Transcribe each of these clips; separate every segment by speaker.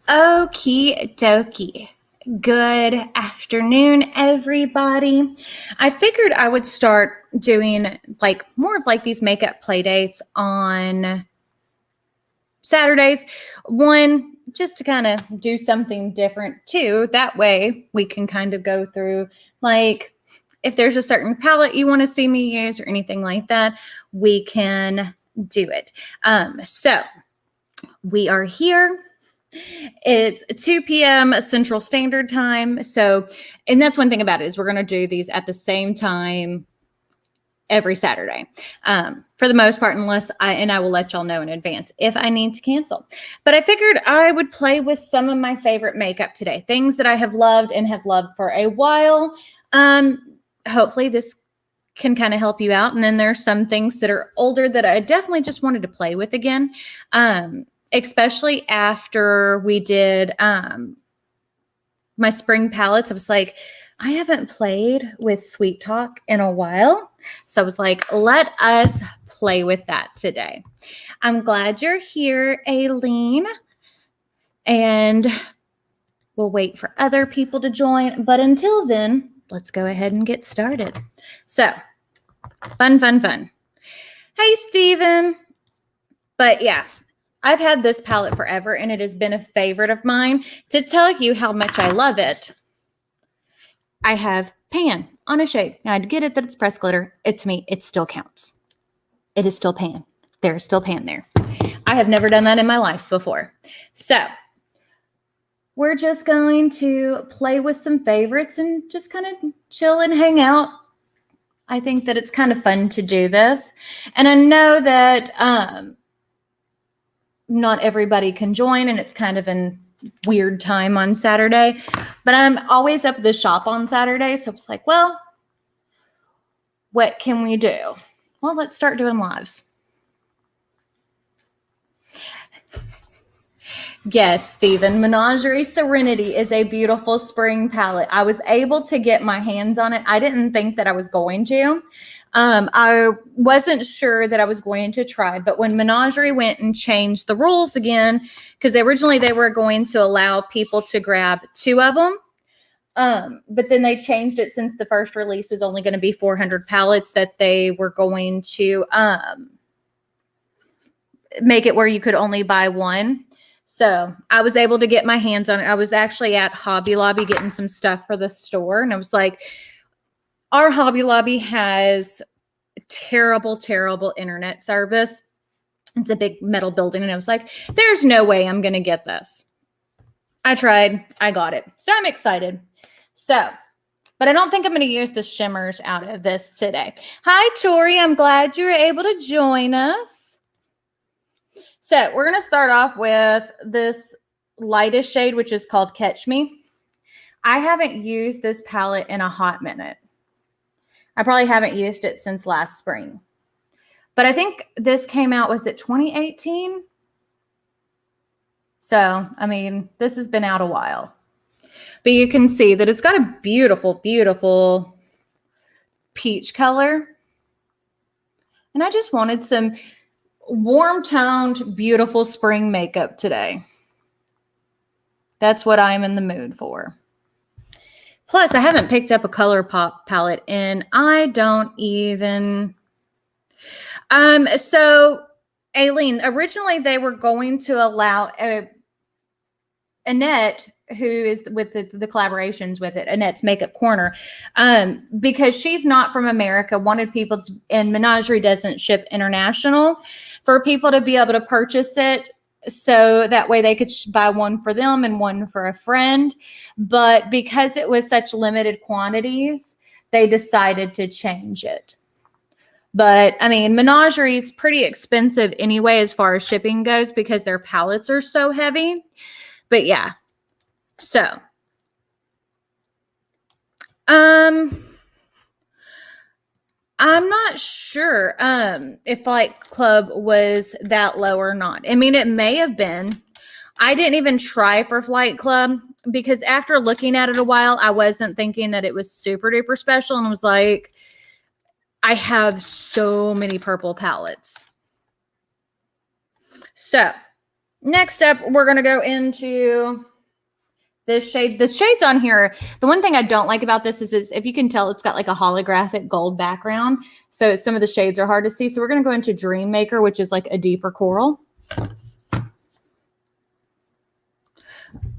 Speaker 1: Okie dokie. Good afternoon, everybody. I figured I would start doing more of these makeup play dates on Saturdays. One, just to kind of do something different. Two, that way we can kind of go through if there's a certain palette you want to see me use or anything like that, we can do it. So we are here. It's 2 p.m. Central Standard Time. So, and that's one thing about it is we're going to do these at the same time every Saturday, for the most part, unless I will let y'all know in advance if I need to cancel. But I figured I would play with some of my favorite makeup today, things that I have loved and have loved for a while. Hopefully this can kind of help you out. And then there's some things that are older that I definitely just wanted to play with again. Especially after we did my spring palettes. I was like, I haven't played with Sweet Talk in a while. So I was like, let us play with that today. I'm glad you're here, Aileen. And we'll wait for other people to join. But until then, let's go ahead and get started. So, fun. Hey, Steven. But yeah. I've had this palette forever, and it has been a favorite of mine. To tell you how much I love it, I have Pan on a shade. Now, I get it that it's pressed glitter. To me, it still counts. It is still Pan. There is still Pan there. I have never done that in my life before. So, we're just going to play with some favorites and just kind of chill and hang out. I think that it's kind of fun to do this. And I know that not everybody can join, and it's kind of a weird time on Saturday, but I'm always up at the shop on Saturday. So it's like, well, what can we do? Well, let's start doing lives. Yes, Stephen, Menagerie Serenity is a beautiful spring palette. I was able to get my hands on it. I didn't think that I was going to. I wasn't sure that I was going to try, but when Menagerie went and changed the rules again, because originally they were going to allow people to grab 2 of them, but then they changed it since the first release was only going to be 400 palettes, that they were going to make it where you could only buy one. So I was able to get my hands on it. I was actually at Hobby Lobby getting some stuff for the store, and I was like, our Hobby Lobby has terrible internet service. It's a big metal building. And I was like, there's no way I'm going to get this. I tried. I got it. So I'm excited. So, but I don't think I'm going to use the shimmers out of this today. Hi, Tori. I'm glad you were able to join us. So we're going to start off with this lightest shade, which is called Catch Me. I haven't used this palette in a hot minute. I probably haven't used it since last spring. But I think this came out, was it 2018? So, I mean, this has been out a while. But you can see that it's got a beautiful peach color. And I just wanted some warm-toned, beautiful spring makeup today. That's what I'm in the mood for. Plus, I haven't picked up a ColourPop palette and I don't even... So, Aileen, originally they were going to allow Annette, who is with the collaborations with it, Annette's Makeup Corner, because she's not from America, wanted people to, and Menagerie doesn't ship international, for people to be able to purchase it. So that way they could buy one for them and one for a friend. But because it was such limited quantities, they decided to change it. But I mean, Menagerie is pretty expensive anyway, as far as shipping goes, because their palettes are so heavy. But yeah, so, I'm not sure if Flight Club was that low or not. I mean, it may have been. I didn't even try for Flight Club because after looking at it a while, I wasn't thinking that it was super duper special, and was like, I have so many purple palettes. So Next up, we're going to go into this shade. The shades on here, the one thing I don't like about this is if you can tell, it's got like a holographic gold background. So some of the shades are hard to see. So we're going to go into Dream Maker, which is like a deeper coral.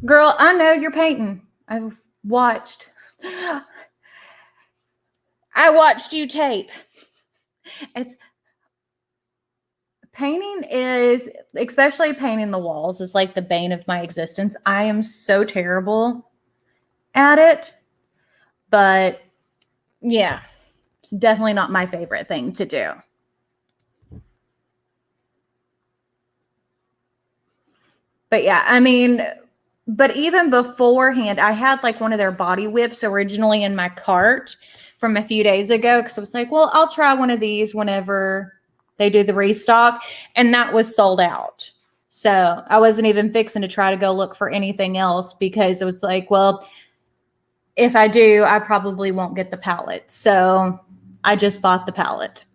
Speaker 1: Girl, I know you're painting. I've watched. I watched you tape. Painting is, especially painting the walls, is like the bane of my existence. I am so terrible at it, but yeah, it's definitely not my favorite thing to do. But yeah, I mean, but even beforehand, I had like one of their body whips originally in my cart from a few days ago because I was like, well, I'll try one of these whenever they do the restock. And that was sold out. So I wasn't even fixing to try to go look for anything else because it was like, well, if I do, I probably won't get the palette. So I just bought the palette.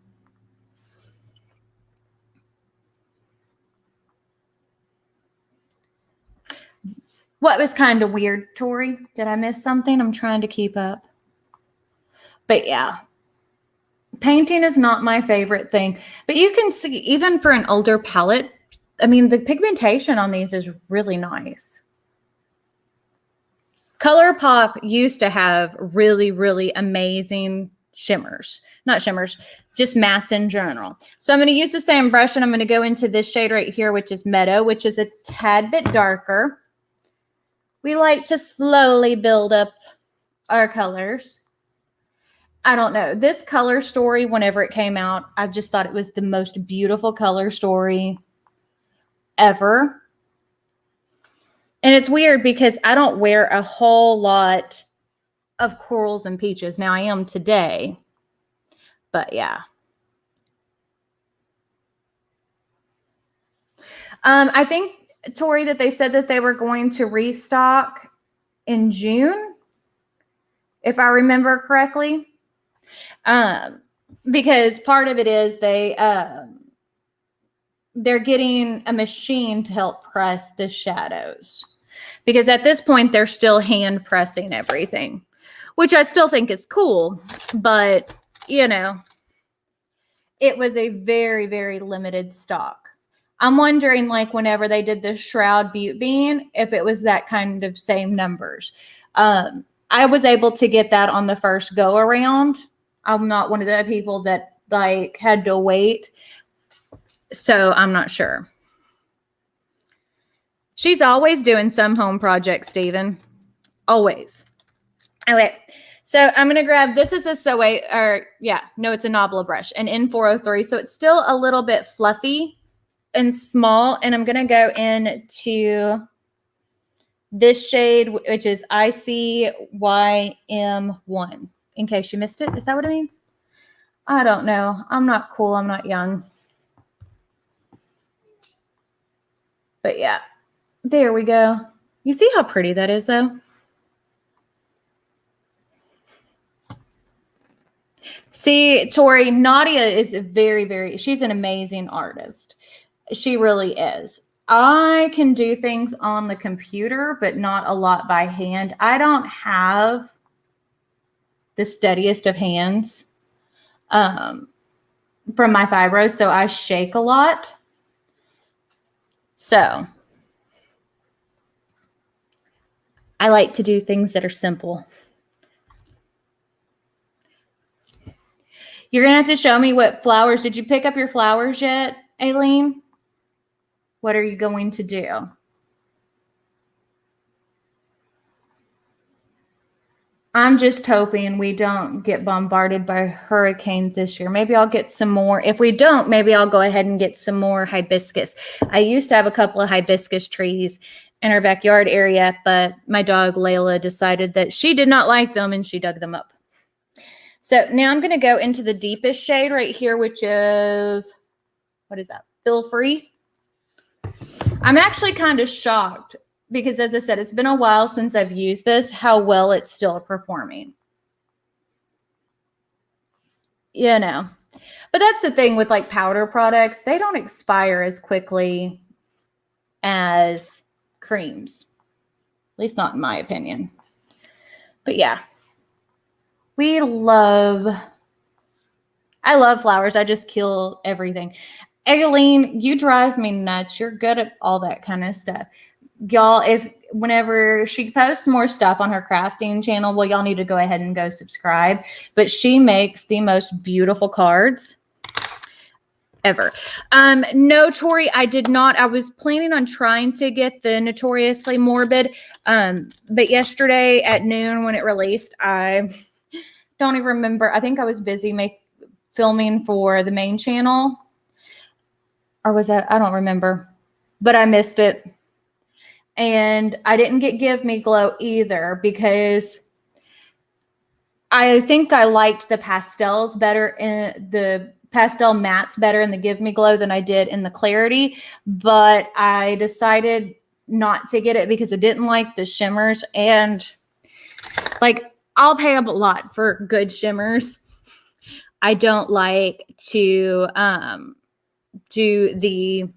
Speaker 1: What was kind of weird, Tori? Did I miss something? I'm trying to keep up. But yeah, painting is not my favorite thing. But you can see, even for an older palette, I mean, the pigmentation on these is really nice. ColourPop used to have really, really amazing shimmers. Not shimmers, just mattes in general. So I'm going to use the same brush, and I'm going to go into this shade right here, which is Meadow, which is a tad bit darker. We like to slowly build up our colors. I don't know. This color story, whenever it came out, I just thought it was the most beautiful color story ever. And it's weird because I don't wear a whole lot of corals and peaches. Now I am today, but yeah. I think, Tori, that they said that they were going to restock in June, if I remember correctly. Because part of it is they're getting a machine to help press the shadows. Because at this point, they're still hand pressing everything, which I still think is cool. But, you know, it was a very, very limited stock. I'm wondering, like, whenever they did the Shroud Butte Bean, if it was that kind of same numbers. I was able to get that on the first go around. I'm not one of the people that like had to wait. So I'm not sure. She's always doing some home project, Steven. Always. Okay. So I'm going to grab, this is a it's a Nabla brush, an N403. So it's still a little bit fluffy and small. And I'm going to go into this shade, which is ICYM1. In case you missed it. Is that what it means? I don't know. I'm not cool. I'm not young. But yeah, there we go. You see how pretty that is, though? See, Tori, Nadia is she's an amazing artist. She really is. I can do things on the computer, but not a lot by hand. I don't have the steadiest of hands from my fibros, so I shake a lot. So I like to do things that are simple. You're going to have to show me what flowers. Did you pick up your flowers yet, Aileen? What are you going to do? I'm just hoping we don't get bombarded by hurricanes this year. Maybe I'll get some more. If we don't, maybe I'll go ahead and get some more hibiscus. I used to have a couple of hibiscus trees in our backyard area, but my dog Layla decided that she did not like them and she dug them up. So now I'm going to go into the deepest shade right here, which is, what is that? Feel Free. I'm actually kind of shocked because, as I said, it's been a while since I've used this, how well it's still performing. You know, but that's the thing with like powder products. They don't expire as quickly as creams. At least not in my opinion. But yeah, I love flowers. I just kill everything. Aileen, you drive me nuts. You're good at all that kind of stuff. Y'all, whenever she posts more stuff on her crafting channel, well, y'all need to go ahead and go subscribe. But she makes the most beautiful cards ever. No, Tori, I did not. I was planning on trying to get the Notoriously Morbid. But yesterday at noon when it released, I don't even remember. I think I was busy filming for the main channel. Or was that? I don't remember. But I missed it. And I didn't get Give Me Glow either because I think I liked the pastels better in the pastel mattes better in the Give Me Glow than I did in the Clarity. But I decided not to get it because I didn't like the shimmers. And like, I'll pay up a lot for good shimmers. I don't like to do the,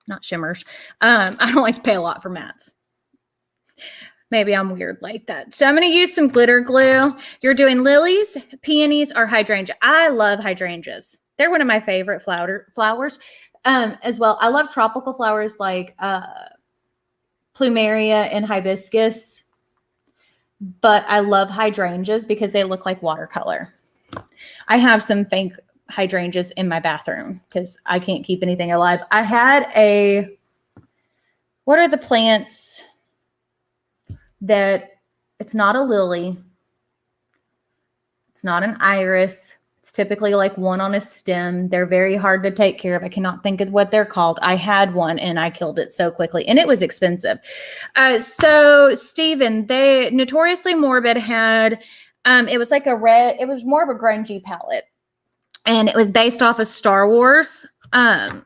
Speaker 1: not shimmers. I don't like to pay a lot for mattes. Maybe I'm weird like that. So I'm going to use some glitter glue. You're doing lilies, peonies, or hydrangea. I love hydrangeas. They're one of my favorite flowers as well. I love tropical flowers like plumeria and hibiscus. But I love hydrangeas because they look like watercolor. I have some fake hydrangeas in my bathroom because I can't keep anything alive. I had what are the plants that it's not a lily. It's not an iris. It's typically like one on a stem. They're very hard to take care of. I cannot think of what they're called. I had one and I killed it so quickly and it was expensive. So Steven, they Notoriously Morbid had, it was like it was more of a grungy palette and it was based off of Star Wars. Let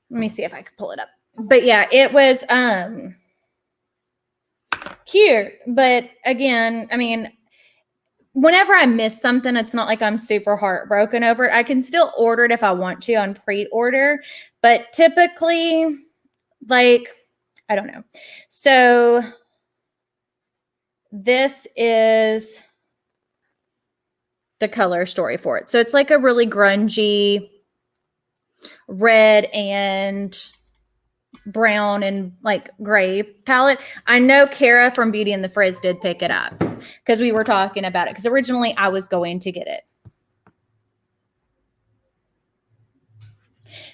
Speaker 1: me see if I can pull it up. But yeah, it was, cute, but again, I mean, whenever I miss something, it's not like I'm super heartbroken over it. I can still order it if I want to on pre-order, but typically, like, I don't know. So this is the color story for it. So it's like a really grungy red and brown and like gray palette. I know Kara from Beauty and the Frizz did pick it up because we were talking about it because originally I was going to get it.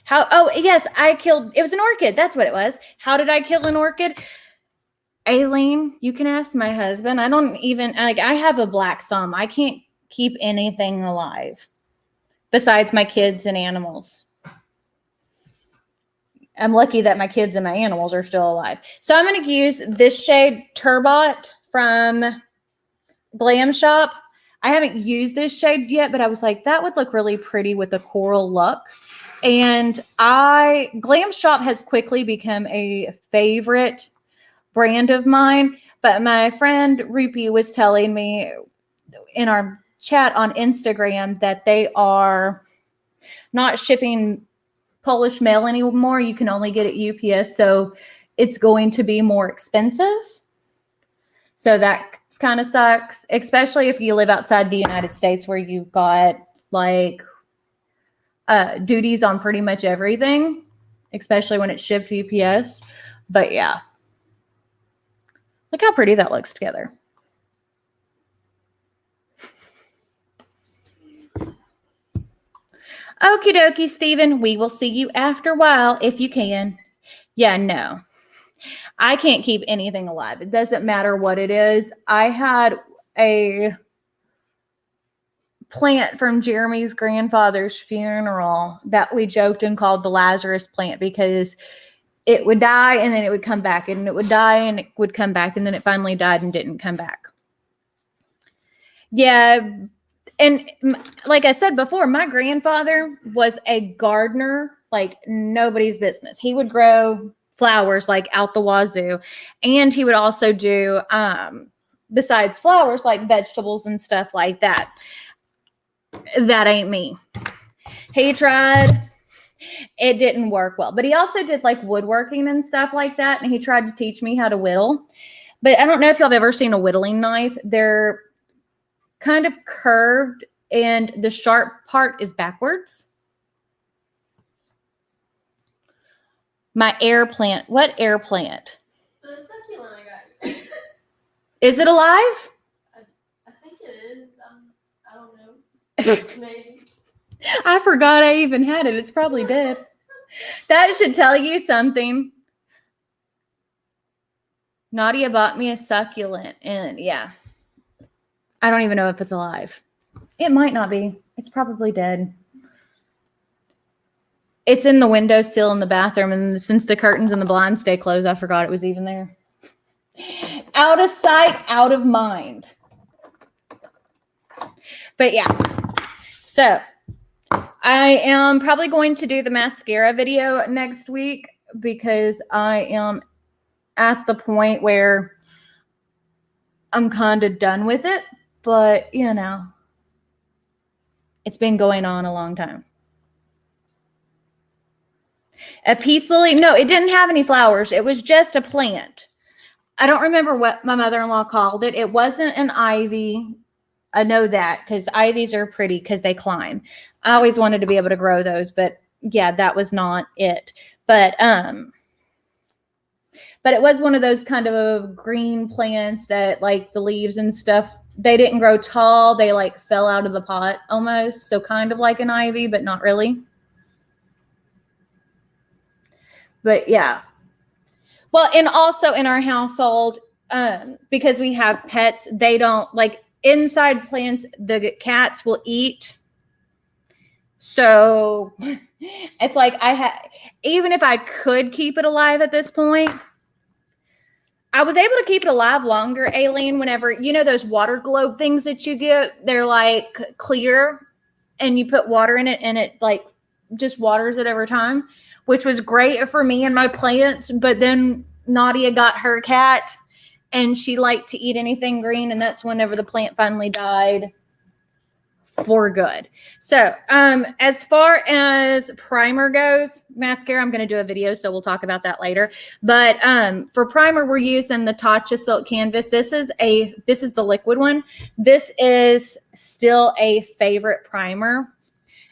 Speaker 1: Oh yes, it was an orchid. That's what it was. How did I kill an orchid? Aileen, you can ask my husband. I don't even, like, I have a black thumb. I can't keep anything alive besides my kids and animals. I'm lucky that my kids and my animals are still alive. So I'm going to use this shade Turbot from Glam Shop. I haven't used this shade yet, but I was like, that would look really pretty with the coral look. And Glam Shop has quickly become a favorite brand of mine. But my friend Rupi was telling me in our chat on Instagram that they are not shipping Polish mail anymore. You can only get it UPS, so it's going to be more expensive. So that kind of sucks, especially if you live outside the United States where you've got like duties on pretty much everything, especially when it's shipped UPS. But yeah, look how pretty that looks together. Okie dokie, Steven. We will see you after a while if you can. Yeah, no. I can't keep anything alive. It doesn't matter what it is. I had a plant from Jeremy's grandfather's funeral that we joked and called the Lazarus plant because it would die and then it would come back and it would die and it would come back and then it finally died and didn't come back. Yeah. And like I said before, my grandfather was a gardener like nobody's business. He would grow flowers like out the wazoo. And he would also do, besides flowers, like vegetables and stuff like that. That ain't me. He tried. It didn't work well. But he also did like woodworking and stuff like that. And he tried to teach me how to whittle. But I don't know if y'all have ever seen a whittling knife. They're kind of curved and the sharp part is backwards. My air plant. What air plant?
Speaker 2: The succulent I got you.
Speaker 1: Is it alive?
Speaker 2: I think it is. I don't know. Maybe.
Speaker 1: I forgot I even had it. It's probably dead. That should tell you something. Nadia bought me a succulent, and yeah. I don't even know if it's alive. It might not be. It's probably dead. It's in the windowsill in the bathroom, and since the curtains and the blinds stay closed, I forgot it was even there. Out of sight, out of mind. But yeah. So I am probably going to do the mascara video next week because I am at the point where I'm kind of done with it. But, you know, it's been going on a long time. A peace lily? No, it didn't have any flowers. It was just a plant. I don't remember what my mother-in-law called it. It wasn't an ivy. I know that because ivies are pretty because they climb. I always wanted to be able to grow those, but yeah, that was not it. But it was one of those kind of green plants that like the leaves and stuff, they didn't grow tall. They like fell out of the pot almost. So kind of like an ivy, but not really. But yeah. Well, and also in our household, because we have pets, they don't like inside plants, the cats will eat. So it's like even if I could keep it alive at this point, I was able to keep it alive longer, Aileen, whenever, you know, those water globe things that you get, they're like clear and you put water in it and it like just waters it every time, which was great for me and my plants. But then Nadia got her cat and she liked to eat anything green. And that's whenever the plant finally died for good. So as far as primer goes, mascara, I'm going to do a video, so we'll talk about that later. But for primer, we're using the Tatcha Silk Canvas. This is the liquid one. This is still a favorite primer.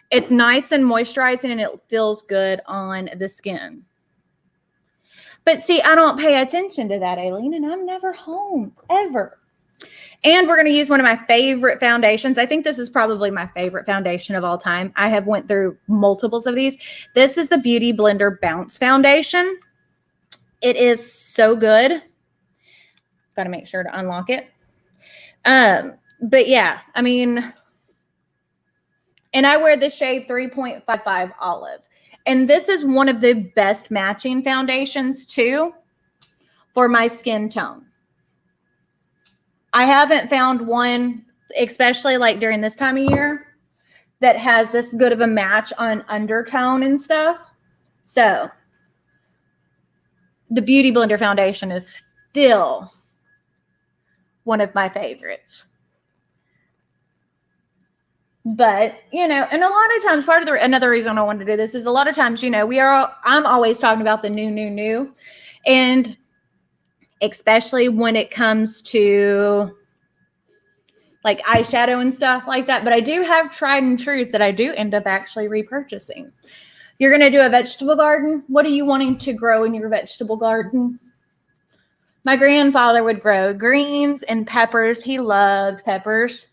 Speaker 1: It's nice and moisturizing and it feels good on the skin. But see, I don't pay attention to that, Aileen, and I'm never home, ever. And we're going to use one of my favorite foundations. I think this is probably my favorite foundation of all time. I have went through multiples of these. This is the Beauty Blender Bounce Foundation. It is so good. Got to make sure to unlock it. But yeah, I mean, and I wear the shade 3.55 Olive. And this is one of the best matching foundations too for my skin tone. I haven't found one, especially like during this time of year, that has this good of a match on undertone and stuff. So the Beauty Blender Foundation is still one of my favorites. But, you know, and a lot of times another reason I wanted to do this is a lot of times, you know, I'm always talking about the new. And especially when it comes to like eyeshadow and stuff like that. But I do have tried and true that I do end up actually repurchasing. You're going to do a vegetable garden. What are you wanting to grow in your vegetable garden? My grandfather would grow greens and peppers. He loved peppers.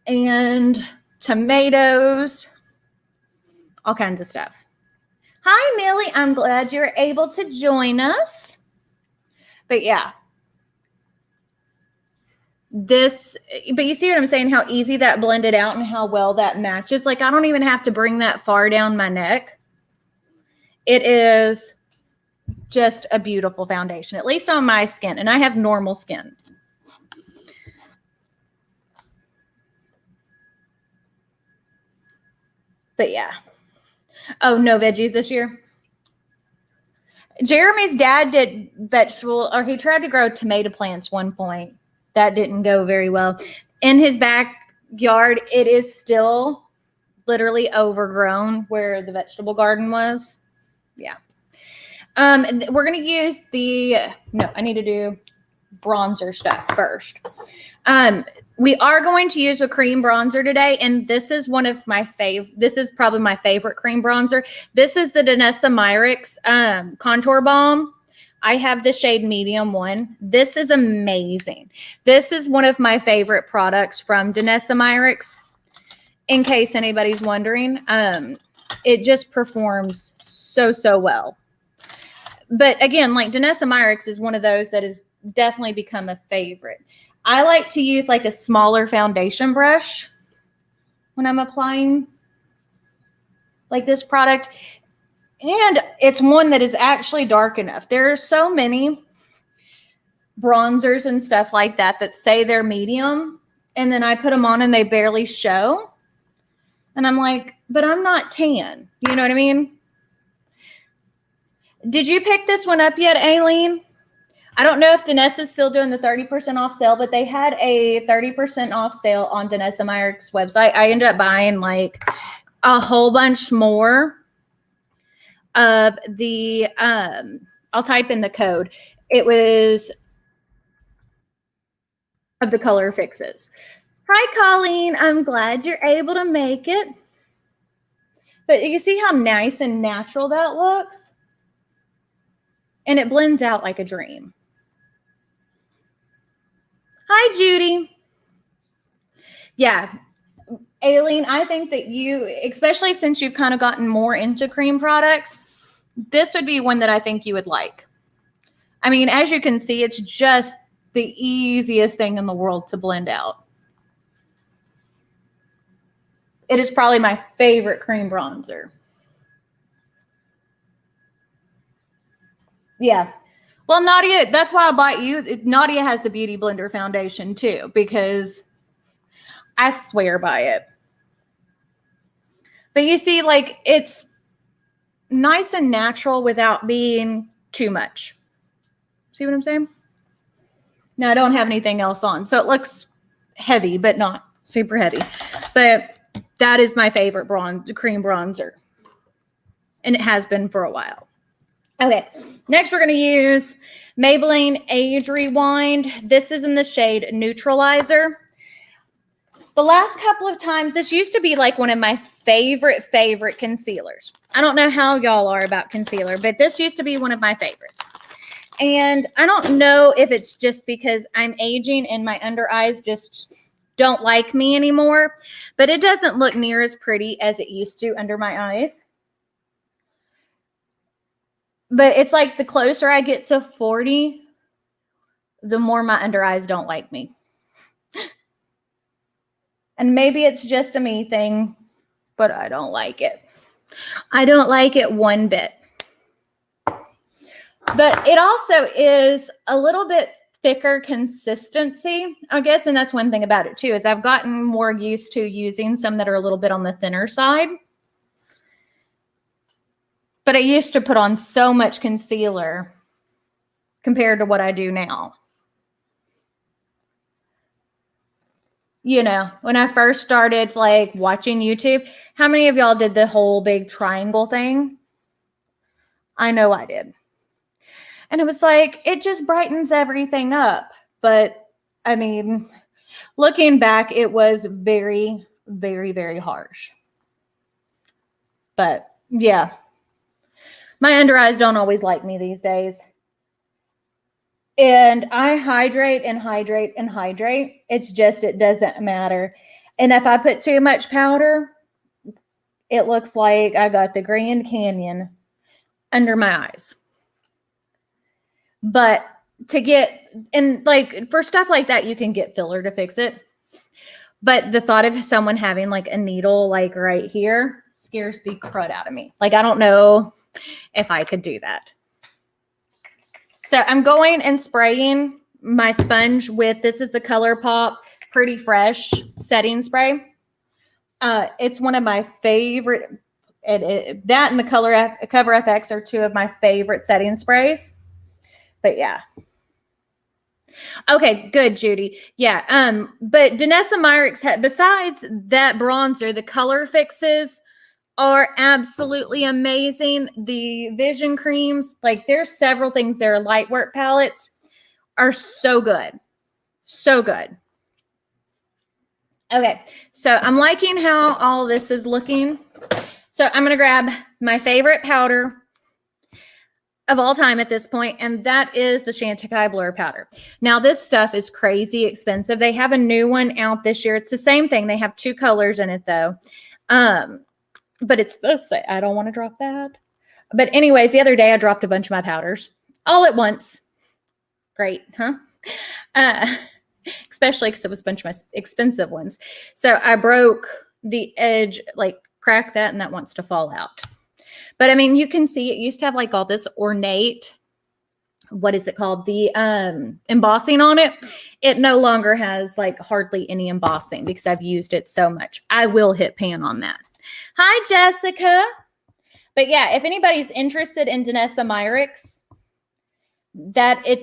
Speaker 1: And tomatoes, all kinds of stuff. Hi, Millie. I'm glad you're able to join us. But yeah, but you see what I'm saying? How easy that blended out and how well that matches. Like, I don't even have to bring that far down my neck. It is just a beautiful foundation, at least on my skin. And I have normal skin. But yeah. Oh, no veggies this year. Jeremy's dad did vegetable, or he tried to grow tomato plants one point. That didn't go very well. In his backyard, it is still literally overgrown where the vegetable garden was. Yeah. We're going to use I need to do bronzer stuff first. We are going to use a cream bronzer today, and this is one of my this is probably my favorite cream bronzer. This is the Danessa Myricks Contour Balm. I have the shade medium 1. This is amazing. This is one of my favorite products from Danessa Myricks, in case anybody's wondering. It just performs so well. But again, like Danessa Myricks is one of those that has definitely become a favorite. I like to use like a smaller foundation brush when I'm applying like this product. And it's one that is actually dark enough. There are so many bronzers and stuff like that say they're medium, and then I put them on and they barely show. And I'm like, but I'm not tan. You know what I mean? Did you pick this one up yet, Aileen? I don't know if Danessa is still doing the 30% off sale, but they had a 30% off sale on Danessa Myricks' website. I ended up buying like a whole bunch more of the, I'll type in the code. It was of the color fixes. Hi, Colleen. I'm glad you're able to make it. But you see how nice and natural that looks? And it blends out like a dream. Hi, Judy. Yeah, Aileen, I think that you, especially since you've kind of gotten more into cream products, this would be one that I think you would like. I mean, as you can see, it's just the easiest thing in the world to blend out. It is probably my favorite cream bronzer. Yeah. Well, Nadia, that's why I bought you. Nadia has the Beauty Blender foundation too, because I swear by it. But you see, like, it's nice and natural without being too much. See what I'm saying? Now, I don't have anything else on, so it looks heavy, but not super heavy. But that is my favorite cream bronzer. And it has been for a while. Okay, next we're going to use Maybelline Age Rewind. This is in the shade Neutralizer. The last couple of times, this used to be like one of my favorite concealers. I don't know how y'all are about concealer, but this used to be one of my favorites. And I don't know if it's just because I'm aging and my under eyes just don't like me anymore, but it doesn't look near as pretty as it used to under my eyes. But it's like the closer I get to 40, the more my under eyes don't like me. And maybe it's just a me thing, but I don't like it. I don't like it one bit. But it also is a little bit thicker consistency, I guess. And that's one thing about it too, is I've gotten more used to using some that are a little bit on the thinner side. But I used to put on so much concealer compared to what I do now. You know, when I first started like watching YouTube, how many of y'all did the whole big triangle thing? I know I did. And it was like, it just brightens everything up. But I mean, looking back, it was very, very harsh. But yeah. My under eyes don't always like me these days. And I hydrate and hydrate and hydrate. It's just, it doesn't matter. And if I put too much powder, it looks like I got the Grand Canyon under my eyes. But to get, and like for stuff like that, you can get filler to fix it. But the thought of someone having like a needle like right here scares the crud out of me. Like, I don't know if I could do that. So I'm going and spraying my sponge with, this is the ColourPop Pretty Fresh setting spray. It's one of my favorite, that and the Cover FX are two of my favorite setting sprays. But yeah. Okay, good, Judy. Yeah. But Danessa Myricks, besides that bronzer, the color fixes are absolutely amazing. The vision creams, like there's several things there. Light work palettes are so good. So good. Okay, so I'm liking how all this is looking. So I'm going to grab my favorite powder of all time at this point, and that is the Chantecaille Blur powder. Now, this stuff is crazy expensive. They have a new one out this year. It's the same thing. They have 2 colors in it, though. But it's this. I don't want to drop that. But anyways, the other day I dropped a bunch of my powders all at once. Great, huh? Especially because it was a bunch of my expensive ones. So I broke the edge, like cracked that, and that wants to fall out. But I mean, you can see it used to have like all this ornate, what is it called? The embossing on it. It no longer has like hardly any embossing because I've used it so much. I will hit pan on that. Hi, Jessica. But yeah, if anybody's interested in Danessa Myricks,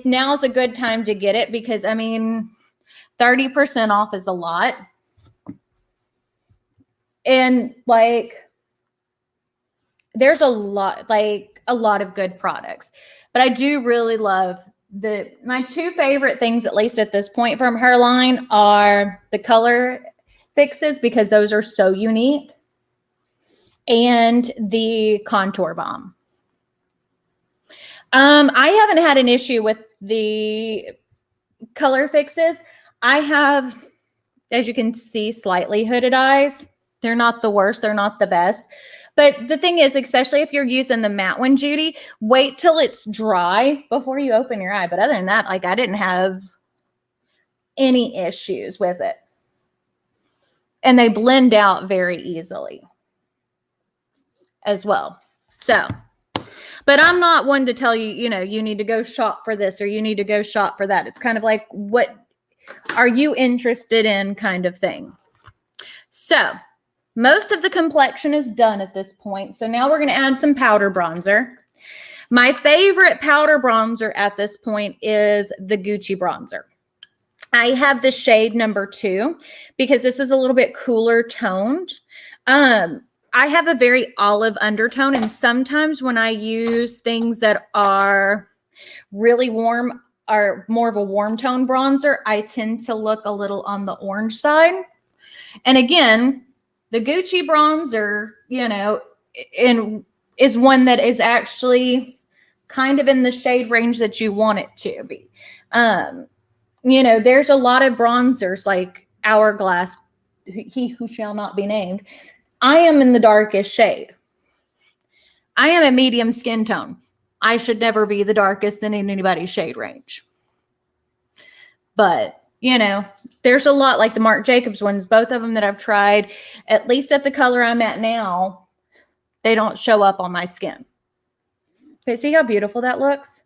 Speaker 1: now's a good time to get it because I mean, 30% off is a lot. And like, there's a lot of good products, but I do really love my 2 favorite things, at least at this point from her line, are the color fixes because those are so unique, and the contour balm. I haven't had an issue with the color fixes. I have, as you can see, slightly hooded eyes. They're not the worst. They're not the best. But the thing is, especially if you're using the matte one, Judy, wait till it's dry before you open your eye. But other than that, like I didn't have any issues with it. And they blend out very easily as well. So, but I'm not one to tell you, you need to go shop for this or you need to go shop for that. It's kind of like, what are you interested in kind of thing. So, most of the complexion is done at this point. So now we're going to add some powder bronzer. My favorite powder bronzer at this point is the Gucci bronzer. I have the shade number 2 because this is a little bit cooler toned. I have a very olive undertone, and sometimes when I use things that are really warm or more of a warm tone bronzer, I tend to look a little on the orange side. And again, the Gucci bronzer, is one that is actually kind of in the shade range that you want it to be. There's a lot of bronzers like Hourglass, he who shall not be named. I am in the darkest shade. I am a medium skin tone. I should never be the darkest in anybody's shade range. But there's a lot like the Marc Jacobs ones, both of them that I've tried, at least at the color I'm at now, they don't show up on my skin. But see how beautiful that looks?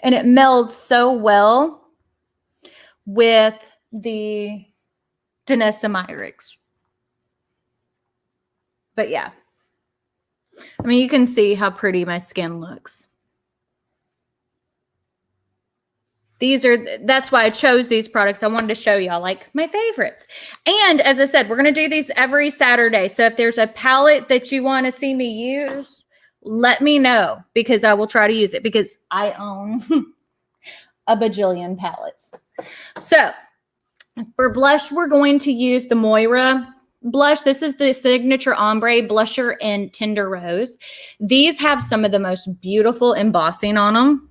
Speaker 1: And it melds so well with the Danessa Myricks. But yeah, I mean, you can see how pretty my skin looks. That's why I chose these products. I wanted to show y'all like my favorites. And as I said, we're going to do these every Saturday. So if there's a palette that you want to see me use, let me know because I will try to use it because I own a bajillion palettes. So for blush, we're going to use the Moira blush. This is the Signature Ombre Blusher in Tender Rose. These have some of the most beautiful embossing on them.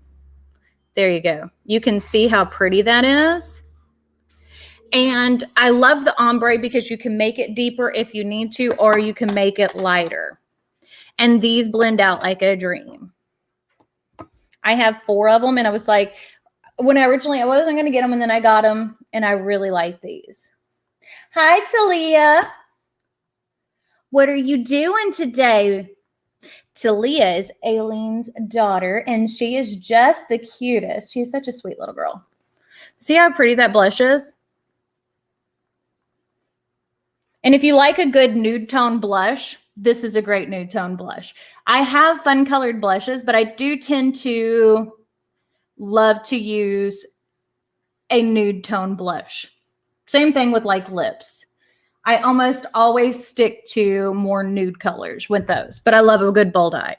Speaker 1: There you go. You can see how pretty that is. And I love the ombre because you can make it deeper if you need to, or you can make it lighter. And these blend out like a dream. I have 4 of them, and I was like, I wasn't going to get them, and then I got them, and I really like these. Hi, Talia. What are you doing today? Talia is Aileen's daughter, and she is just the cutest. She's such a sweet little girl. See how pretty that blush is? And if you like a good nude tone blush, this is a great nude tone blush. I have fun colored blushes, but I do tend to love to use a nude tone blush. Same thing with like lips. I almost always stick to more nude colors with those, but I love a good bold eye.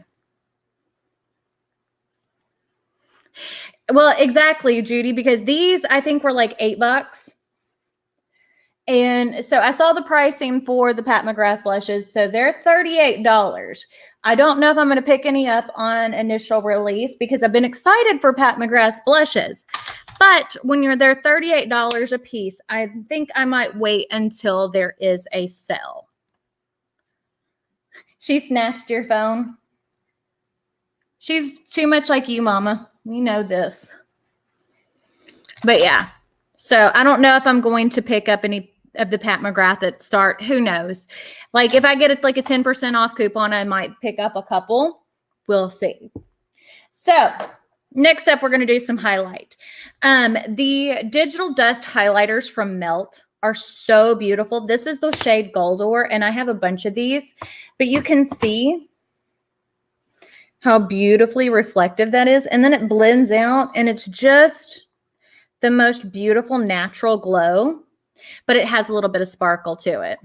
Speaker 1: Well, exactly, Judy, because these I think were like $8. And so I saw the pricing for the Pat McGrath blushes. So they're $38. I don't know if I'm going to pick any up on initial release because I've been excited for Pat McGrath's blushes. But when they're $38 a piece, I think I might wait until there is a sale. She snatched your phone. She's too much like you, Mama. We know this. But yeah, so I don't know if I'm going to pick up any of the Pat McGrath at start. Who knows? Like if I get like a 10% off coupon, I might pick up a couple. We'll see. So next up, we're going to do some highlight. The digital dust highlighters from Melt are so beautiful. This is the shade Goldor, and I have a bunch of these, but you can see how beautifully reflective that is. And then it blends out, and it's just the most beautiful natural glow, but it has a little bit of sparkle to it.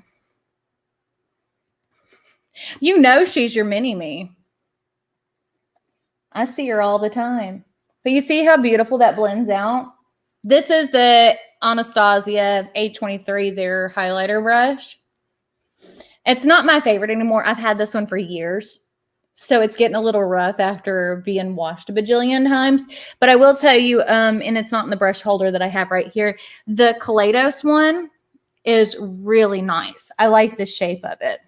Speaker 1: You know she's your mini-me. I see her all the time. But you see how beautiful that blends out? This is the Anastasia A23, their highlighter brush. It's not my favorite anymore. I've had this one for years. So it's getting a little rough after being washed a bajillion times. But I will tell you, and it's not in the brush holder that I have right here, the Kaleidos one is really nice. I like the shape of it.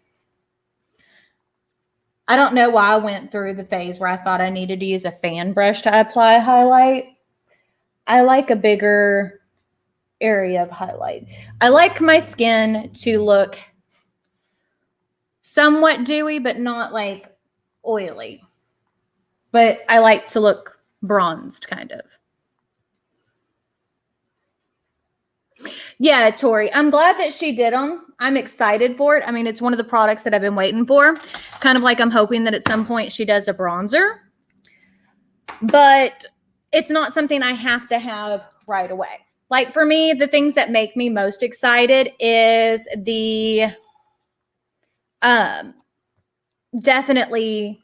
Speaker 1: I don't know why I went through the phase where I thought I needed to use a fan brush to apply highlight. I like a bigger area of highlight. I like my skin to look somewhat dewy, but not like oily. But I like to look bronzed, kind of. Yeah, Tori, I'm glad that she did them. I'm excited for it. I mean, it's one of the products that I've been waiting for. Kind of like I'm hoping that at some point she does a bronzer. But it's not something I have to have right away. Like for me, the things that make me most excited is the definitely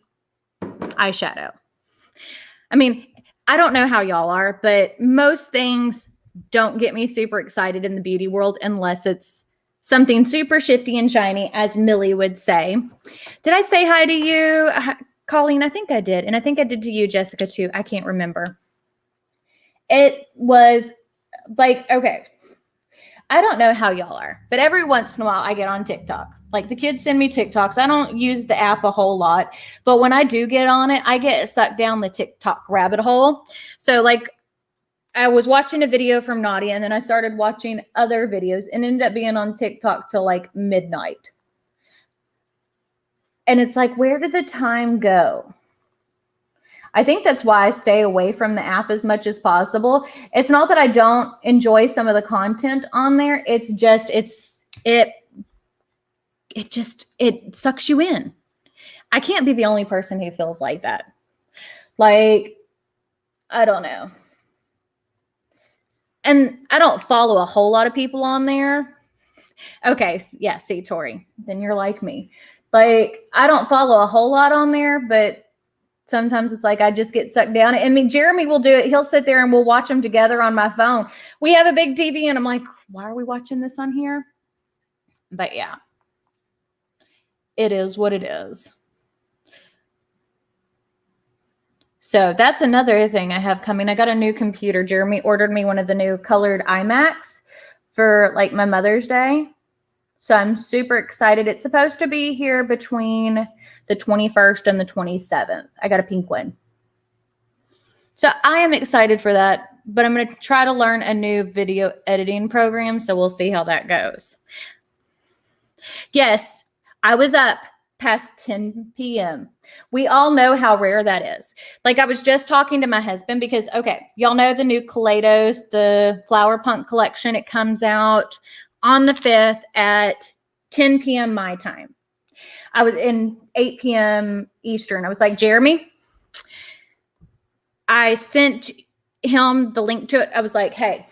Speaker 1: eyeshadow. I mean, I don't know how y'all are, but most things don't get me super excited in the beauty world unless it's something super shifty and shiny, as Millie would say. Did I say hi to you, Colleen? I think I did. And I think I did to you, Jessica, too. I can't remember. It was like, okay, I don't know how y'all are, but every once in a while I get on TikTok. Like the kids send me TikToks. I don't use the app a whole lot, but when I do get on it, I get sucked down the TikTok rabbit hole. So like I was watching a video from Nadia, and then I started watching other videos and ended up being on TikTok till like midnight. And it's like, where did the time go? I think that's why I stay away from the app as much as possible. It's not that I don't enjoy some of the content on there. It's just, it sucks you in. I can't be the only person who feels like that. Like, I don't know. And I don't follow a whole lot of people on there. Okay, yeah, see, Tori, then you're like me. Like, I don't follow a whole lot on there, but sometimes it's like I just get sucked down. I mean, Jeremy will do it. He'll sit there and we'll watch them together on my phone. We have a big TV, and I'm like, why are we watching this on here? But yeah, it is what it is. So that's another thing I have coming. I got a new computer. Jeremy ordered me one of the new colored iMacs for like my Mother's Day. So I'm super excited. It's supposed to be here between the 21st and the 27th. I got a pink one. So I am excited for that, but I'm going to try to learn a new video editing program. So we'll see how that goes. Yes, I was up past 10 p.m. We all know how rare that is. Like I was just talking to my husband because, okay, y'all know the new Kaleidos, the Flower Punk collection. It comes out on the 5th at 10 p.m. my time. I was in 8 p.m. Eastern. I was like, Jeremy, I sent him the link to it. I was like, hey,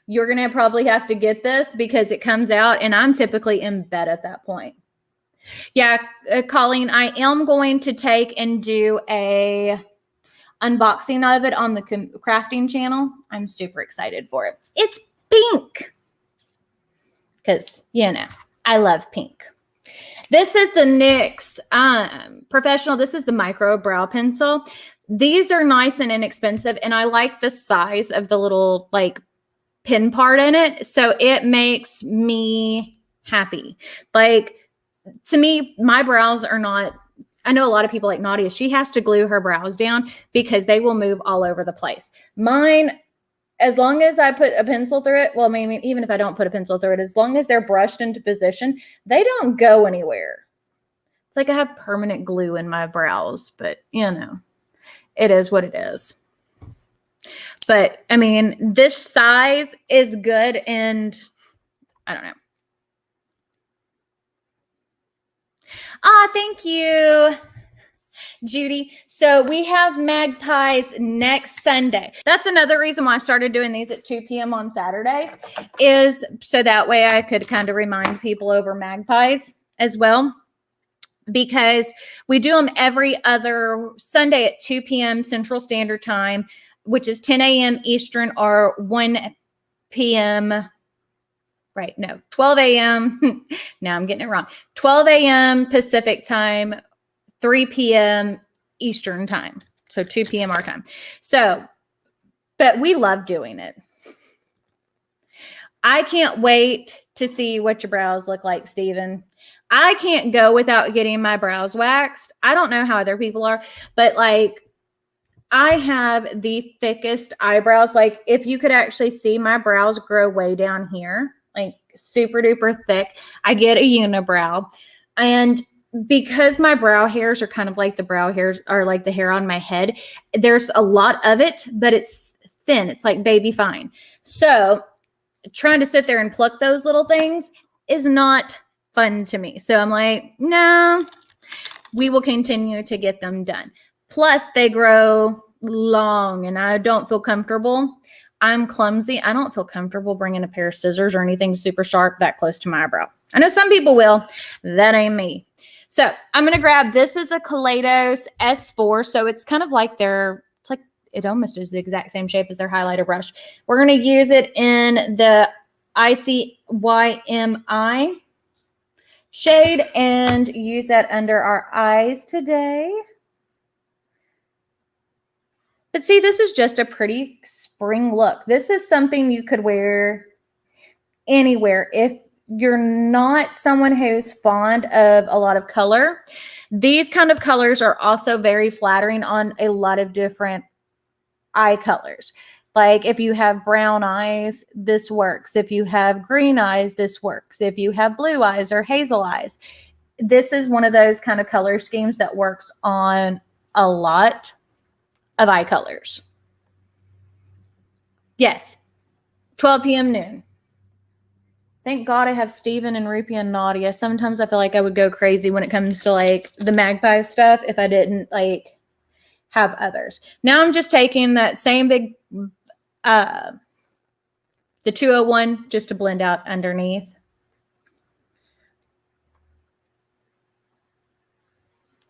Speaker 1: you're going to probably have to get this because it comes out and I'm typically in bed at that point. Yeah, Colleen, I am going to take and do a unboxing of it on the crafting channel. I'm super excited for it. It's pink because, you know, I love pink. This is the NYX Professional. This is the micro brow pencil. These are nice and inexpensive, and I like the size of the little like pin part in it. So it makes me happy. Like, to me, my brows are not, I know a lot of people like Nadia, she has to glue her brows down because they will move all over the place. Mine, as long as I put a pencil through it, well, maybe even if I don't put a pencil through it, as long as they're brushed into position, they don't go anywhere. It's like I have permanent glue in my brows, but you know, it is what it is. But I mean, this size is good, and I don't know. Thank you, Judy. So we have Magpies next Sunday. That's another reason why I started doing these at 2 p.m. on Saturdays, is so that way I could kind of remind people over Magpies as well, because we do them every other Sunday at 2 p.m. Central Standard Time, which is 10 a.m. Eastern or 1 p.m. Right. No, 12 a.m. Now I'm getting it wrong. 12 a.m. Pacific time, 3 p.m. Eastern time. So 2 p.m. our time. So, but we love doing it. I can't wait to see what your brows look like, Steven. I can't go without getting my brows waxed. I don't know how other people are, but like, I have the thickest eyebrows. Like, if you could actually see my brows grow way down here, like super duper thick. I get a unibrow. And because my brow hairs are kind of like the brow hairs are like the hair on my head, there's a lot of it, but it's thin. It's like baby fine. So trying to sit there and pluck those little things is not fun to me. So I'm like, no, we will continue to get them done. Plus they grow long and I don't feel comfortable. I'm clumsy. I don't feel comfortable bringing a pair of scissors or anything super sharp that close to my eyebrow. I know some people will. That ain't me. So I'm going to grab, this is a Kaleidos S4. So it's kind of like it's like, it almost is the exact same shape as their highlighter brush. We're going to use it in the ICYMI shade and use that under our eyes today. But see, this is just a pretty spring look. This is something you could wear anywhere. If you're not someone who's fond of a lot of color, these kind of colors are also very flattering on a lot of different eye colors. Like if you have brown eyes, this works. If you have green eyes, this works. If you have blue eyes or hazel eyes, this is one of those kind of color schemes that works on a lot of eye colors. Yes, 12 p.m. noon. Thank God I have Steven and Rupi and Nadia. Sometimes I feel like I would go crazy when it comes to like the Magpie stuff if I didn't like have others. Now I'm just taking that same big, the 201 just to blend out underneath.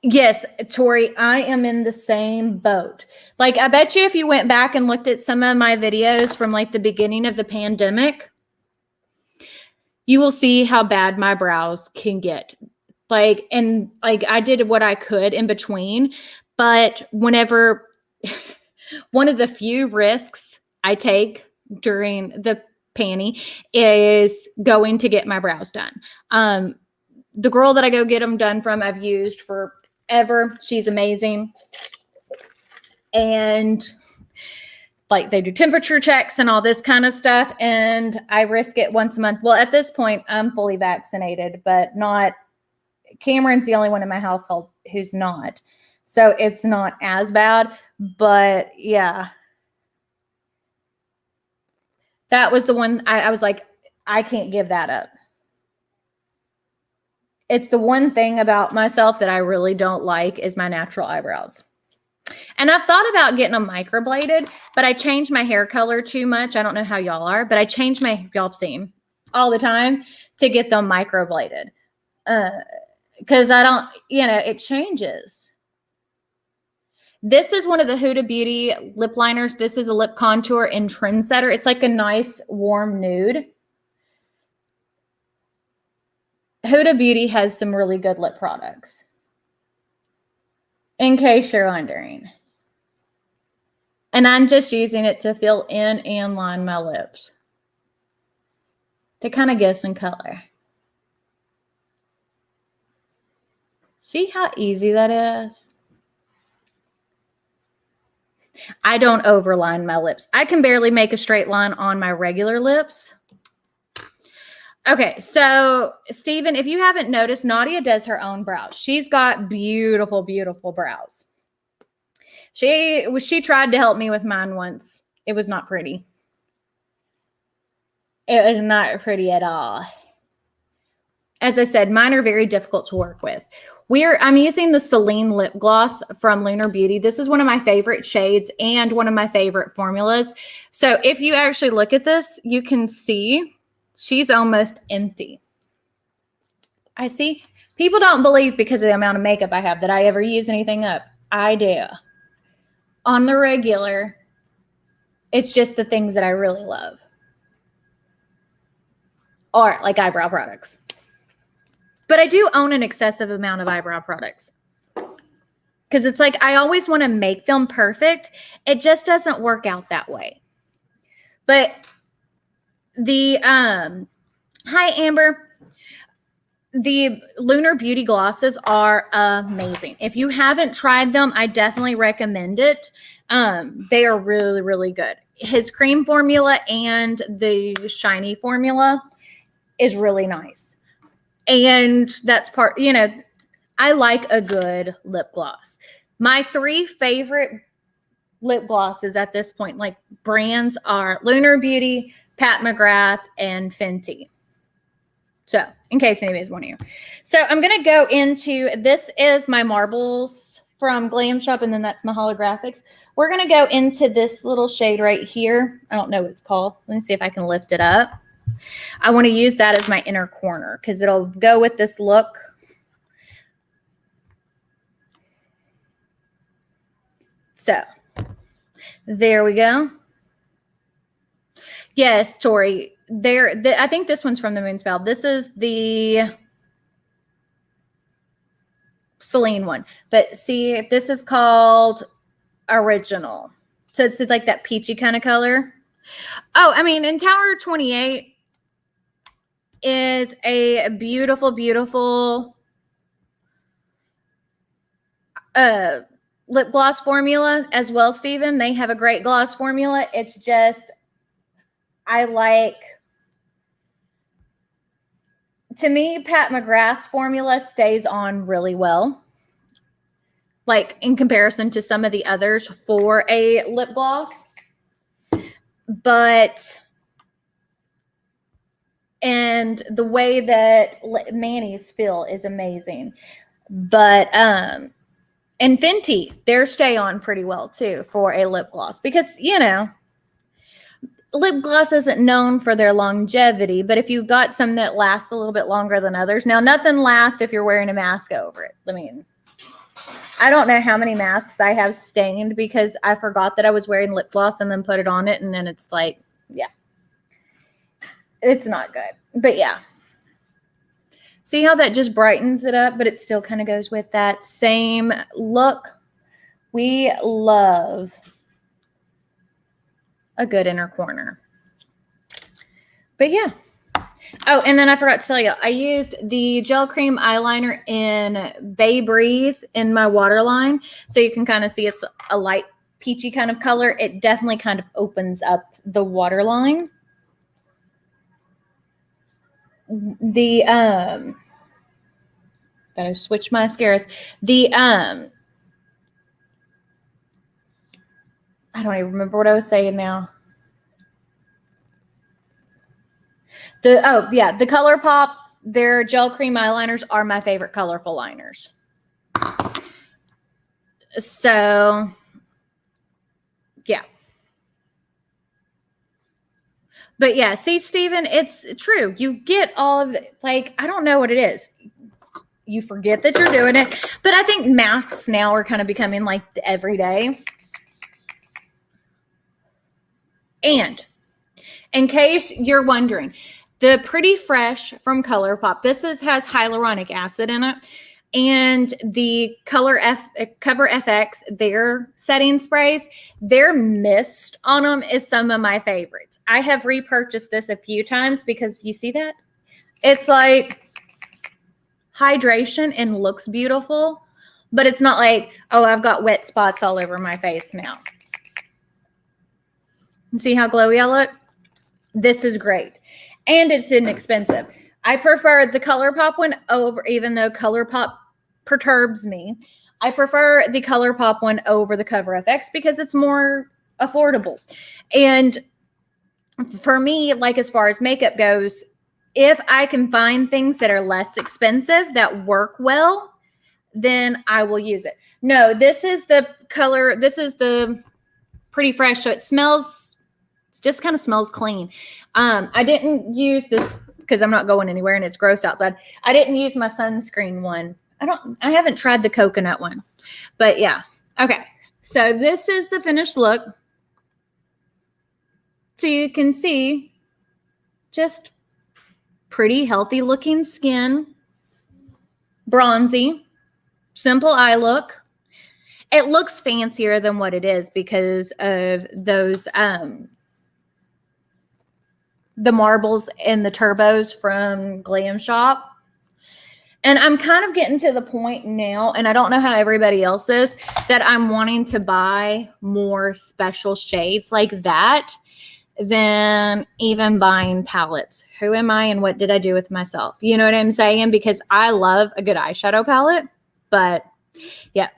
Speaker 1: Yes, Tori, I am in the same boat. Like, I bet you if you went back and looked at some of my videos from like the beginning of the pandemic, you will see how bad my brows can get. Like, and like I did what I could in between, but whenever one of the few risks I take during the panty is going to get my brows done. The girl that I go get them done from, I've used forever. She's amazing. And like they do temperature checks and all this kind of stuff. And I risk it once a month. Well, at this point, I'm fully vaccinated, but not, Cameron's the only one in my household who's not. So it's not as bad, but yeah. That was the one I was like, I can't give that up. It's the one thing about myself that I really don't like is my natural eyebrows. And I've thought about getting them microbladed, but I change my hair color too much. I don't know how y'all are, but I change y'all have seen all the time to get them microbladed. Because I don't, it changes. This is one of the Huda Beauty lip liners. This is a lip contour in Trendsetter. It's like a nice warm nude. Huda Beauty has some really good lip products. In case you're wondering. And I'm just using it to fill in and line my lips. To kind of give some color. See how easy that is? I don't overline my lips. I can barely make a straight line on my regular lips. Okay, so Steven, if you haven't noticed, Nadia does her own brows. She's got beautiful, beautiful brows. She tried to help me with mine once. It was not pretty. It was not pretty at all. As I said, mine are very difficult to work with. I'm using the Celine lip gloss from Lunar Beauty. This is one of my favorite shades and one of my favorite formulas. So if you actually look at this, you can see she's almost empty. I see. People don't believe because of the amount of makeup I have that I ever use anything up. I do. On the regular, it's just the things that I really love. Or like eyebrow products. But I do own an excessive amount of eyebrow products. Because it's like I always want to make them perfect. It just doesn't work out that way. But the, hi Amber. The Lunar Beauty glosses are amazing. If you haven't tried them, I definitely recommend it. They are really, really good. His cream formula and the shiny formula is really nice. And that's part, I like a good lip gloss. My 3 favorite lip glosses at this point, like brands, are Lunar Beauty, Pat McGrath, and Fenty. So, in case anybody's wondering. So, I'm going to go into, this is my marbles from Glam Shop, and then that's my holographics. We're going to go into this little shade right here. I don't know what it's called. Let me see if I can lift it up. I want to use that as my inner corner because it'll go with this look. So, there we go. Yes, Tori. I think this one's from the Moonspell. This is the Celine one. But see, this is called Original. So it's like that peachy kind of color. Oh, I mean, in Tower 28 is a beautiful, beautiful lip gloss formula as well, Steven. They have a great gloss formula. It's just, to me, Pat McGrath's formula stays on really well. Like in comparison to some of the others for a lip gloss. And the way that Manny's feel is amazing. But, and Fenty, theirs stay on pretty well too for a lip gloss because, lip gloss isn't known for their longevity, but if you've got some that last a little bit longer than others, now nothing lasts if you're wearing a mask over it. I mean, I don't know how many masks I have stained because I forgot that I was wearing lip gloss and then put it on it. And then it's like, yeah, it's not good, but yeah. See how that just brightens it up, but it still kind of goes with that same look. We love a good inner corner. But yeah. Oh, and then I forgot to tell you, I used the gel cream eyeliner in Bay Breeze in my waterline. So you can kind of see it's a light peachy kind of color. It definitely kind of opens up the waterline. Gotta switch mascaras. I don't even remember what I was saying now. The ColourPop their gel cream eyeliners are my favorite colorful liners. So, yeah. But yeah, see, Steven, it's true. You get all of the, like, I don't know what it is. You forget that you're doing it. But I think masks now are kind of becoming like the everyday. And in case you're wondering, the Pretty Fresh from ColourPop, this has hyaluronic acid in it. And the Cover FX, their setting sprays, their mist on them is some of my favorites. I have repurchased this a few times because you see that? It's like hydration and looks beautiful, but it's not like, oh, I've got wet spots all over my face now. See how glowy I look? This is great. And it's inexpensive. I prefer the ColourPop one over, even though ColourPop perturbs me. I prefer the ColourPop one over the Cover FX because it's more affordable. And for me, like as far as makeup goes, if I can find things that are less expensive that work well, then I will use it. No, this is the color. This is the Pretty Fresh. So it just kind of smells clean. I didn't use this because I'm not going anywhere and it's gross outside. I didn't use my sunscreen one. I haven't tried the coconut one, but yeah. Okay. So this is the finished look. So you can see just pretty healthy looking skin, bronzy, simple eye look. It looks fancier than what it is because of those, the marbles and the turbos from Glam Shop. And I'm kind of getting to the point now, and I don't know how everybody else is, that I'm wanting to buy more special shades like that than even buying palettes. Who am I and what did I do with myself? You know what I'm saying? Because I love a good eyeshadow palette, but yeah.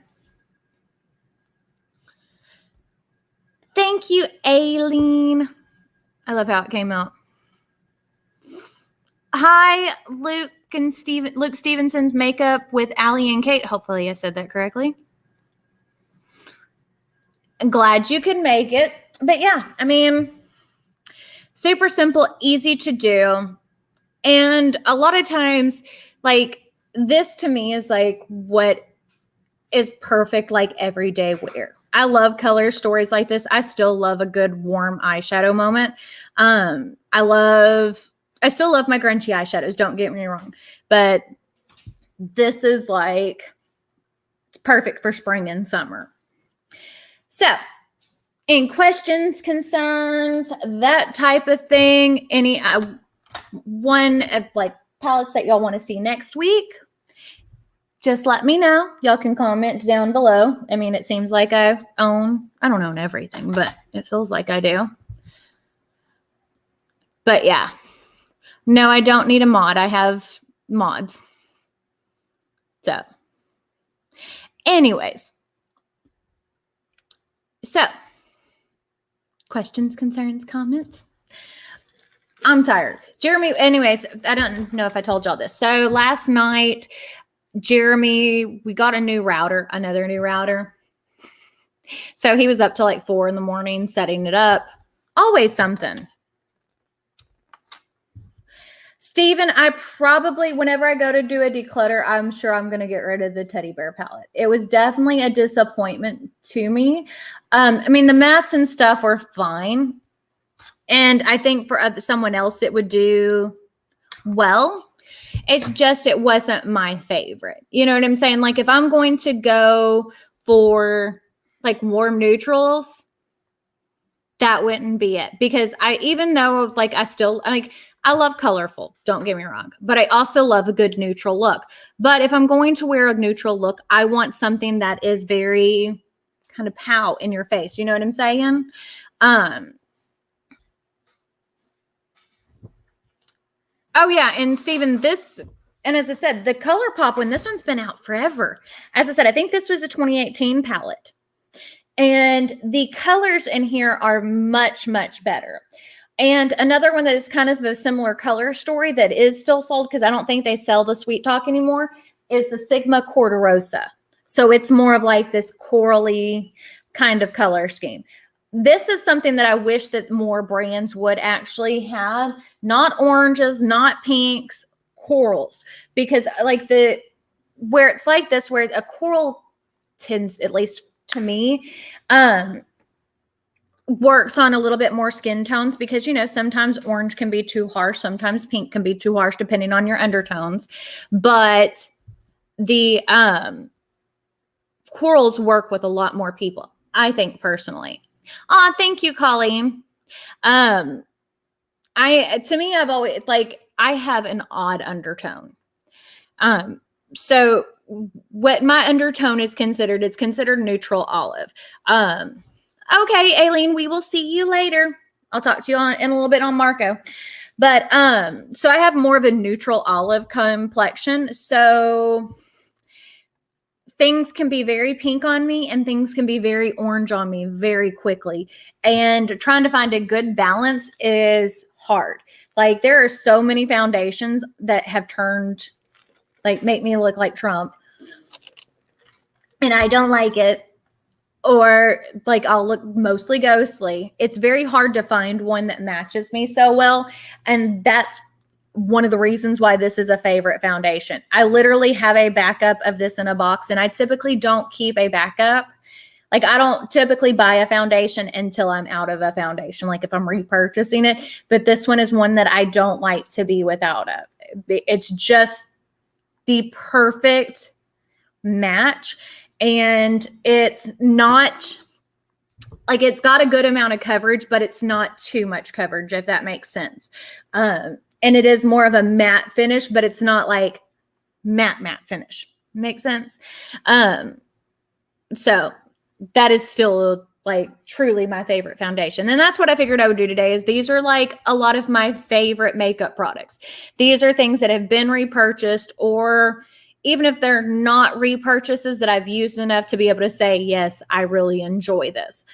Speaker 1: Thank you, Aileen. I love how it came out. Hi, Luke Stephenson's Makeup with Allie and Kate. Hopefully I said that correctly. I'm glad you could make it. But yeah, I mean, super simple, easy to do. And a lot of times, like, this to me is like what is perfect, like everyday wear. I love color stories like this. I still love a good warm eyeshadow moment. I still love my grungy eyeshadows, don't get me wrong. But this is like perfect for spring and summer. So, any questions, concerns, that type of thing, any one of like palettes that y'all want to see next week, just let me know. Y'all can comment down below. I mean, it seems like I don't own everything, but it feels like I do. But yeah. No, I don't need a mod. I have mods. So, anyways. So, questions, concerns, comments? I'm tired. Jeremy, anyways, I don't know if I told y'all this. So, last night, Jeremy, we got another new router. So, he was up till like 4 a.m. setting it up. Always something. Steven, I probably, whenever I go to do a declutter, I'm sure I'm going to get rid of the teddy bear palette. It was definitely a disappointment to me. I mean, the mattes and stuff were fine. And I think for someone else, it would do well. It's just, it wasn't my favorite. You know what I'm saying? Like, if I'm going to go for like warm neutrals, that wouldn't be it. Because even though like I love colorful, don't get me wrong, but I also love a good neutral look. But if I'm going to wear a neutral look, I want something that is very kind of pow in your face. You know what I'm saying? Oh yeah, and Steven, and as I said, the ColourPop one, this one's been out forever. As I said, I think this was a 2018 palette. And the colors in here are much, much better. And another one that is kind of a similar color story that is still sold, because I don't think they sell the Sweet Talk anymore, is the Sigma Corderosa. So it's more of like this corally kind of color scheme. This is something that I wish that more brands would actually have. Not oranges, not pinks, corals. Because like where it's like this, where a coral tends, at least to me, works on a little bit more skin tones, because, you know, sometimes orange can be too harsh. Sometimes pink can be too harsh, depending on your undertones. But the corals work with a lot more people, I think, personally. Thank you, Colleen. To me, I've always, like, I have an odd undertone. So what my undertone is considered, it's considered neutral olive. Okay, Aileen, we will see you later. I'll talk to you in a little bit on Marco. But so I have more of a neutral olive complexion. So things can be very pink on me and things can be very orange on me very quickly. And trying to find a good balance is hard. Like, there are so many foundations that have turned, like, make me look like Trump. And I don't like it. Or like, I'll look mostly ghostly. It's very hard to find one that matches me so well. And that's one of the reasons why this is a favorite foundation. I literally have a backup of this in a box, and I typically don't keep a backup. Like, I don't typically buy a foundation until I'm out of a foundation, like if I'm repurchasing it. But this one is one that I don't like to be without it. It's just the perfect match. And it's not, like, it's got a good amount of coverage, but it's not too much coverage, if that makes sense. And it is more of a matte finish, but it's not like matte finish. Makes sense? So that is still, like, truly my favorite foundation. And that's what I figured I would do today, is these are like a lot of my favorite makeup products. These are things that have been repurchased, or even if they're not repurchases, that I've used enough to be able to say, yes, I really enjoy this.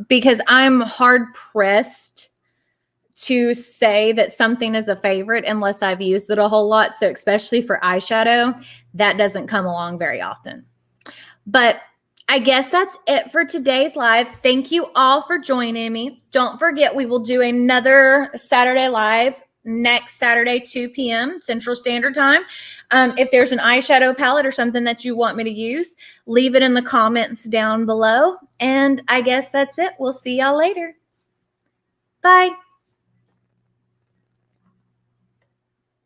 Speaker 1: Because I'm hard pressed to say that something is a favorite unless I've used it a whole lot. So especially for eyeshadow, that doesn't come along very often. But I guess that's it for today's live. Thank you all for joining me. Don't forget, we will do another Saturday live next Saturday, 2 p.m. Central Standard Time. If there's an eyeshadow palette or something that you want me to use, leave it in the comments down below. And I guess that's it. We'll see y'all later. Bye.